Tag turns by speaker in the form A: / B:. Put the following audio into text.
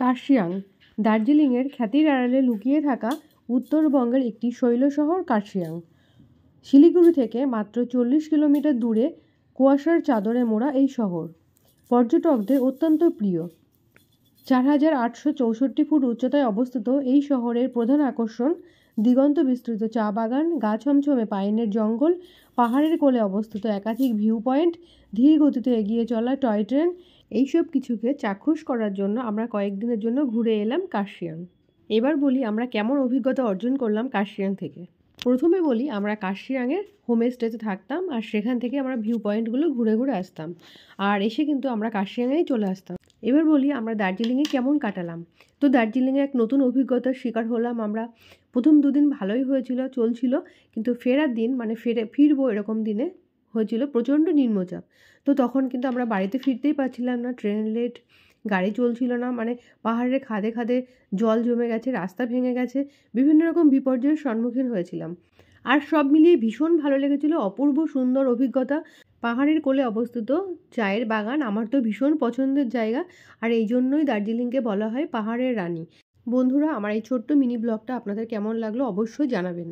A: কার্শিয়াং দার্জিলিংয়ের খ্যাতির আড়ালে লুকিয়ে থাকা উত্তরবঙ্গের একটি শৈল শহর কার্শিয়াং। শিলিগুড়ি থেকে মাত্র 40 কিলোমিটার দূরে কুয়াশার চাদরে মোড়া এই শহর পর্যটকদের অত্যন্ত প্রিয়। 4864 ফুট উচ্চতায় অবস্থিত এই শহরের প্রধান আকর্ষণ দিগন্ত বিস্তৃত চা বাগান, গা ছমছমে পাইনের জঙ্গল, পাহাড়ের কোলে অবস্থিত একাধিক ভিউ পয়েন্ট, ধীর গতিতে এগিয়ে চলা টয় ট্রেন। এইসব কিছুকে চাক্ষুষ করার জন্য আমরা কয়েকদিনের জন্য ঘুরে এলাম কার্শিয়াং। এবার বলি আমরা কেমন অভিজ্ঞতা অর্জন করলাম কার্শিয়াং থেকে। প্রথমে বলি আমরা কার্শিয়াংয়ের হোমস্টেতে থাকতাম, আর সেখান থেকে আমরা ভিউ পয়েন্টগুলো ঘুরে ঘুরে আসতাম, আর এসে কিন্তু আমরা কার্শিয়াংয়েই চলে আসতাম। এবার বলি আমরা দার্জিলিংয়ে কেমন কাটালাম। তো দার্জিলিংয়ে এক নতুন অভিজ্ঞতার শিকার হলাম আমরা। প্রথম দুদিন ভালোই চলছিল, কিন্তু ফেরার দিন মানে ফিরবো এরকম দিনে হয়েছিল প্রচণ্ড নিম্নচাপ। তো তখন কিন্তু আমরা বাড়িতে ফিরতেই পারছিলাম না, ট্রেন লেট, গাড়ি চলছিল না, মানে পাহাড়ের খাদে খাদে জল জমে গেছে, রাস্তা ভেঙে গেছে, বিভিন্ন রকম বিপর্যয়ের সম্মুখীন হয়েছিলাম। আর সব মিলিয়ে ভীষণ ভালো লেগেছিল, অপূর্ব সুন্দর অভিজ্ঞতা। পাহাড়ের কোলে অবস্থিত চায়ের বাগান আমার তো ভীষণ পছন্দের জায়গা, আর এই জন্যই দার্জিলিংকে বলা হয় পাহাড়ের রানী। বন্ধুরা, আমার এই ছোট্ট মিনি ব্লগটা আপনাদের কেমন লাগলো অবশ্যই জানাবেন।